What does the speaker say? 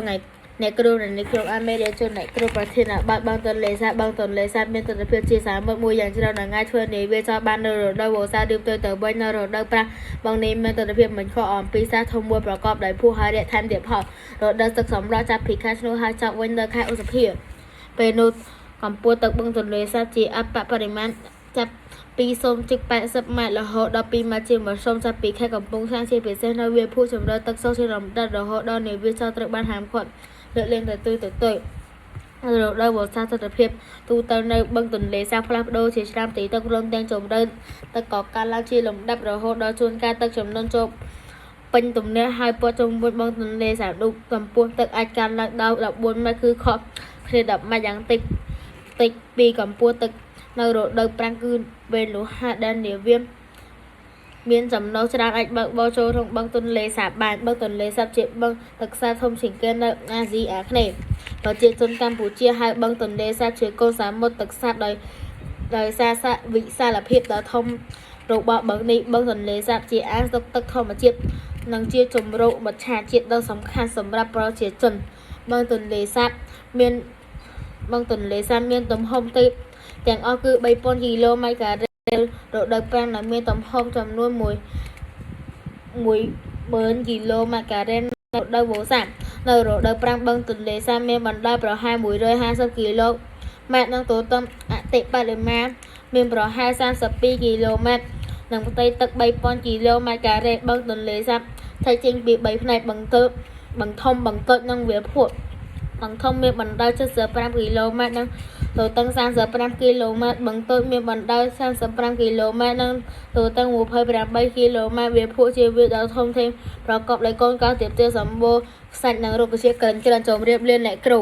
ngày này kêu này kêu America cho này kêuประเทศนะบางตนเลยซะមានទស្សនវិជ្ជាសាមមួយយ៉ាងច្រើនថ្ងៃធ្វើនេះវាចោលបាននៅរដូវវស្សាឌឺទៅវិញនៅរដូវប្រាំងបងនេះមានទស្សនវិជ្ជាមិនខុសអំពីសាធំមួយប្រកបដោយភូហារៈថែមទៀតផងរដូវទឹកសម្រាប់ចាប់ពីខែធ្នូហើយចាប់វិញនៅខែឧសភាពេលនោះកម្ពស់ទឹកបឹងទន្លេសាបជាអបបរិមាណចាប់ពី0.80 ម៉ែត្ររហូតដល់2ម៉ែត្រជាមធ្យមចាប់ពីខេត្តកំពង់ឆ្នាំងជាពិសេសនៅវាលភក់ជម្រៅទឹកសុះជាលំដាប់រហូតដល់នាវាចោលត្រូវបានហាមឃាត់លើកលែងទៅរដូវវស្សាទស្សនវិជ្ជាទូទៅនៅបឹងទន្លេសាបផ្លាស់ប្ដូរជាឆ្នាំទីទឹករួមទាំងជម្រៅទឹកក៏កើនឡើងជាលំដាប់រហូតដល់ជួនកាលទឹកចំនួនចូលពេញទំនាស់ហើយព័ទ្ធជុំវិញបឹងទន្លេសាបនោះកម្ពស់ទឹកអាចកើនឡើងដល់14ម៉ែត្រគឺខុសគ្នា10ម៉ែត្រយ៉ាងតិចពីកម្ពស់ទឹកនៅរដូវប្រាំងគឺពេលនោះហាដែលនាវាមានចំណូលច្រើនអាចបើកបរចូលក្នុងបឹងទន្លេសាបបានបឹងទន្លេសាបជាបឹងទឹកសាបធំជាងគេនៅអាស៊ីអាគ្នេយ៍ប្រជាជនកម្ពុជាហៅបឹងទន្លេសាបជាកូនសមុទ្រទឹកសាបដោយសារវិសាលភាពដ៏ធំរបស់បឹងនេះបឹងទន្លេសាបជាអាងស្តុកទឹកធម្មជាតិនិងជាជម្រកមច្ឆជាតិដ៏សំខាន់សម្រាប់ប្រជាជនបឹងទន្លេសាបមានទំហំទាំងអស់គឺ3000គីឡូម៉ែត្រការ៉េរដូវប្រាំងដែលមានទំហំចំនួន10000គីឡូម៉ែត្រការ៉េនៅរដូវវស្សានៅរដូវប្រាំងបឹងទន្លេសាបមានបណ្ដោយប្រហែល150គីឡូម៉ែត្រនិងទទឹងអតិបរមាមានប្រហែល32គីឡូម៉ែត្រនិងផ្ទៃទឹក3000គីឡូម៉ែត្រការ៉េបឹងទន្លេសាបស្ថិតចេញពី3ផ្នែកបឹងធំបឹងតូចនិងវាលភក់បឹងធំមានបណ្ដោយ75គីឡូម៉ែត្រនិងទទឹង35គីឡូម៉ែត្របឹងតូចមានបណ្ដោយ35គីឡូម៉ែត្រនិងទទឹង28គីឡូម៉ែត្រវាលភក់ជាវាលដ៏ធំធេងប្រកបដោយកូនកោសទាបសម្បូរខ្សាច់និងរុក្ខជាតិក្លិនច្រើនជម្រាបលាអ្នកគ្រូ